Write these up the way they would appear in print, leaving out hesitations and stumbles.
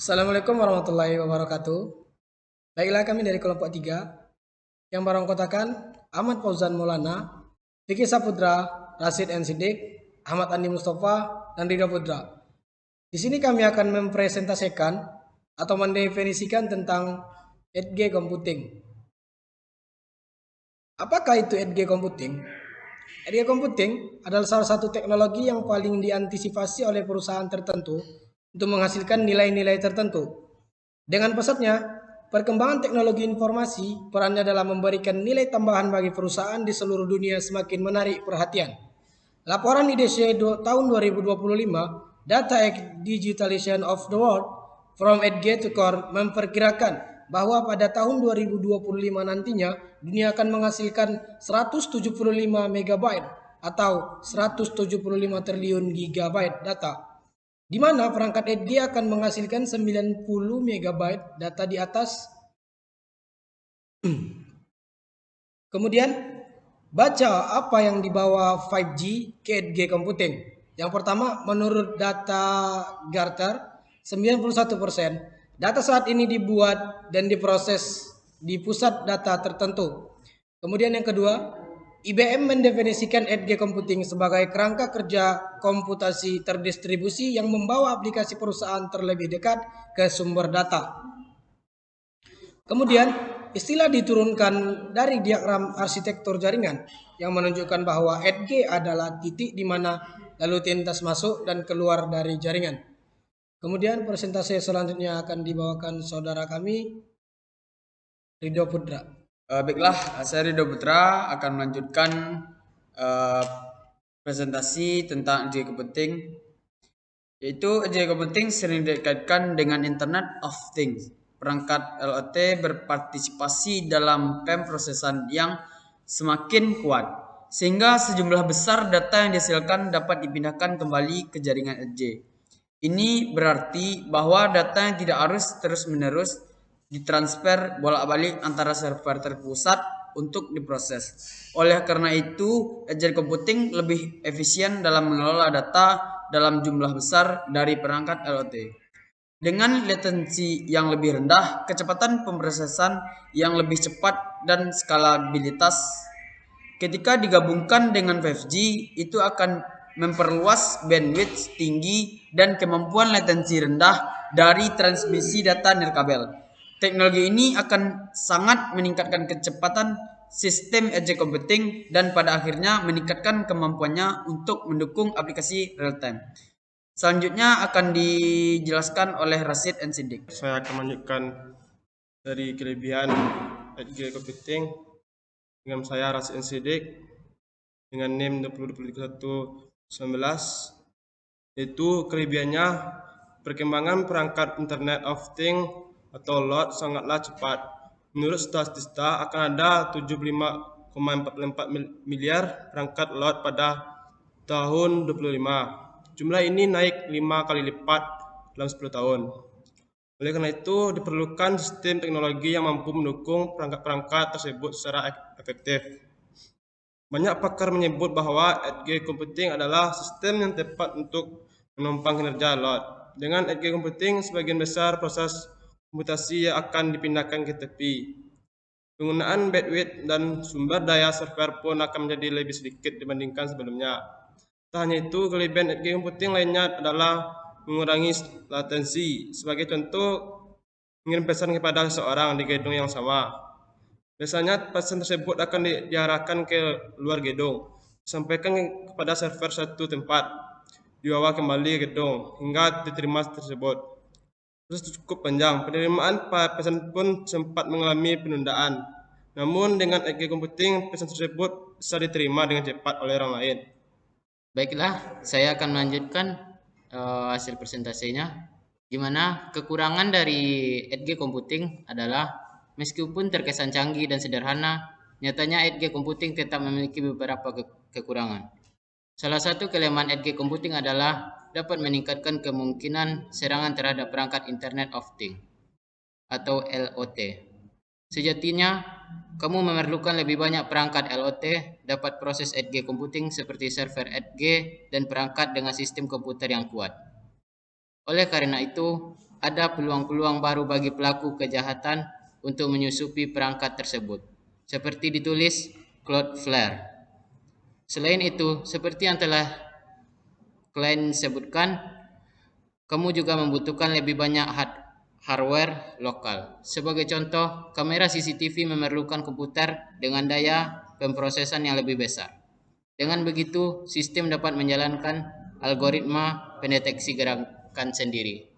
Assalamualaikum warahmatullahi wabarakatuh. Baiklah, kami dari kelompok 3 yang barangkotakan Ahmad Fauzan Maulana, Vicky Saputra, Rashid N. Siddiq, Ahmad Andi Mustafa, dan Ridho Putra. Di sini kami akan mempresentasikan atau mendefinisikan tentang edge computing. Apakah itu edge computing? Edge computing adalah salah satu teknologi yang paling diantisipasi oleh perusahaan tertentu untuk menghasilkan nilai-nilai tertentu. Dengan pesatnya perkembangan teknologi informasi, perannya dalam memberikan nilai tambahan bagi perusahaan di seluruh dunia semakin menarik perhatian. Laporan IDC tahun 2025, Data Digitalization of the World from Edge to Core memperkirakan bahwa pada tahun 2025 nantinya dunia akan menghasilkan 175 megabyte atau 175 triliun gigabyte data, di mana perangkat edge akan menghasilkan 90 megabyte data di atas. Kemudian baca apa yang dibawa 5G ke edge computing. Yang pertama, menurut data Gartner, 91% data saat ini dibuat dan diproses di pusat data tertentu. Kemudian yang kedua, IBM mendefinisikan edge computing sebagai kerangka kerja komputasi terdistribusi yang membawa aplikasi perusahaan terlebih dekat ke sumber data. Kemudian, istilah diturunkan dari diagram arsitektur jaringan yang menunjukkan bahwa edge adalah titik di mana lalu lintas masuk dan keluar dari jaringan. Kemudian presentasi selanjutnya akan dibawakan saudara kami, Ridho Putra. Baiklah, saya Ridho Putra akan melanjutkan uh, presentasi tentang edge computing, yaitu edge computing sering dikaitkan dengan Internet of Things. Perangkat IoT berpartisipasi dalam pemrosesan yang semakin kuat, sehingga sejumlah besar data yang dihasilkan dapat dipindahkan kembali ke jaringan edge. Ini berarti bahwa data yang tidak harus terus-menerus ditransfer bolak-balik antara server terpusat untuk diproses. Oleh karena itu, edge computing lebih efisien dalam mengelola data dalam jumlah besar dari perangkat IoT. Dengan latensi yang lebih rendah, kecepatan pemrosesan yang lebih cepat, dan skalabilitas ketika digabungkan dengan 5G, itu akan memperluas bandwidth tinggi dan kemampuan latensi rendah dari transmisi data nirkabel. Teknologi ini akan sangat meningkatkan kecepatan sistem edge computing dan pada akhirnya meningkatkan kemampuannya untuk mendukung aplikasi real time. Selanjutnya akan dijelaskan oleh Rashid N. Siddiq. Saya akan menunjukkan dari kelebihan edge computing dengan saya Rashid N. Siddiq dengan NIM 202119, yaitu kelebihannya perkembangan perangkat Internet of Things atau LOT sangatlah cepat. Menurut statistika akan ada 75,44 miliar perangkat LOT pada tahun 2025. Jumlah ini naik 5 kali lipat dalam 10 tahun. Oleh karena itu, diperlukan sistem teknologi yang mampu mendukung perangkat-perangkat tersebut secara efektif. Banyak pakar menyebut bahwa edge computing adalah sistem yang tepat untuk menopang kinerja LOT. Dengan edge computing, sebagian besar proses komputasi akan dipindahkan ke tepi. Penggunaan bandwidth dan sumber daya server pun akan menjadi lebih sedikit dibandingkan sebelumnya. Tak hanya itu, kelebihan edge computing lainnya adalah mengurangi latensi. Sebagai contoh, mengirim pesan kepada seseorang di gedung yang sama. Biasanya pesan tersebut akan diarahkan ke luar gedung, disampaikan kepada server satu tempat, dibawa kembali ke gedung hingga diterima tersebut. Proses cukup panjang. Penerimaan pesan pun sempat mengalami penundaan. Namun dengan edge computing, pesan tersebut bisa diterima dengan cepat oleh orang lain. Baiklah, saya akan melanjutkan hasil presentasinya. Gimana kekurangan dari edge computing adalah meskipun terkesan canggih dan sederhana, nyatanya edge computing tetap memiliki beberapa kekurangan. Salah satu kelemahan edge computing adalah dapat meningkatkan kemungkinan serangan terhadap perangkat Internet of Things atau LOT. Sejatinya, kamu memerlukan lebih banyak perangkat LOT dapat proses edge computing seperti server edge dan perangkat dengan sistem komputer yang kuat. Oleh karena itu, ada peluang-peluang baru bagi pelaku kejahatan untuk menyusupi perangkat tersebut, seperti ditulis Cloudflare. Selain itu, seperti yang telah klien sebutkan, kamu juga membutuhkan lebih banyak hardware lokal. Sebagai contoh, kamera CCTV memerlukan komputer dengan daya pemrosesan yang lebih besar. Dengan begitu, sistem dapat menjalankan algoritma pendeteksi gerakan sendiri.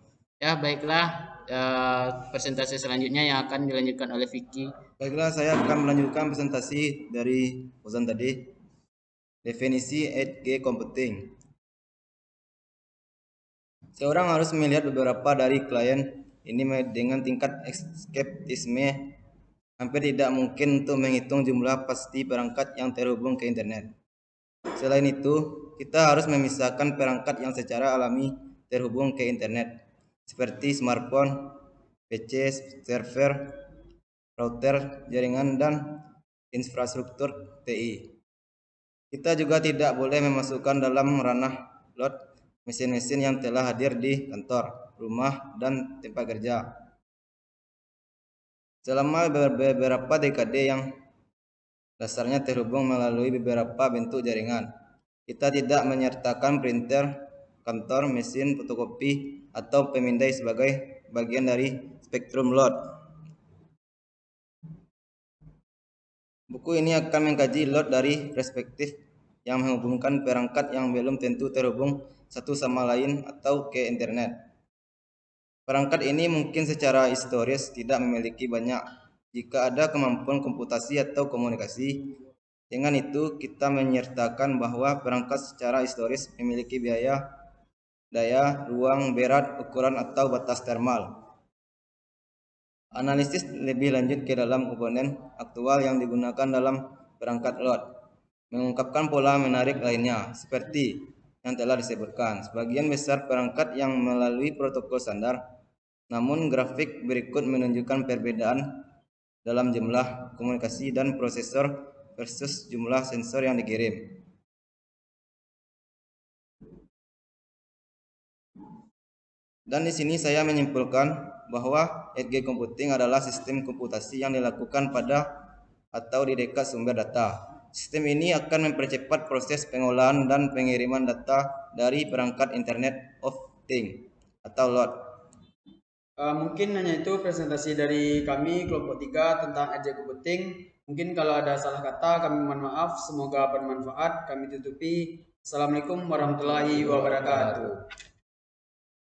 Ya, baiklah, presentasi selanjutnya yang akan dilanjutkan oleh Vicky. Baiklah, saya akan melanjutkan presentasi dari Ozan tadi. Definisi 8G computing. Seorang harus melihat beberapa dari klien ini dengan tingkat skeptisme. Hampir tidak mungkin untuk menghitung jumlah pasti perangkat yang terhubung ke internet. Selain itu, kita harus memisahkan perangkat yang secara alami terhubung ke internet, seperti smartphone, PC, server, router, jaringan, dan infrastruktur TI. Kita juga tidak boleh memasukkan dalam ranah load mesin-mesin yang telah hadir di kantor, rumah, dan tempat kerja. Selama beberapa dekade yang dasarnya terhubung melalui beberapa bentuk jaringan, kita tidak menyertakan printer, kantor, mesin fotokopi, atau pemindai sebagai bagian dari spektrum load. Buku ini akan mengkaji load dari perspektif yang menghubungkan perangkat yang belum tentu terhubung satu sama lain atau ke internet. Perangkat ini mungkin secara historis tidak memiliki banyak jika ada kemampuan komputasi atau komunikasi. Dengan itu, kita menyertakan bahwa perangkat secara historis memiliki biaya, daya, ruang, berat, ukuran, atau batas termal. Analisis lebih lanjut ke dalam komponen aktual yang digunakan dalam perangkat load, mengungkapkan pola menarik lainnya, seperti yang telah disebutkan. Sebagian besar perangkat yang melalui protokol standar, namun grafik berikut menunjukkan perbedaan dalam jumlah komunikasi dan prosesor versus jumlah sensor yang dikirim. Dan di sini saya menyimpulkan bahwa 8G computing adalah sistem komputasi yang dilakukan pada atau di dekat sumber data. Sistem ini akan mempercepat proses pengolahan dan pengiriman data dari perangkat Internet of Things atau load. Mungkin hanya itu presentasi dari kami kelompok 3 tentang 8G computing. Mungkin kalau ada salah kata kami mohon maaf, semoga bermanfaat. Kami tutupi. Assalamualaikum warahmatullahi wabarakatuh.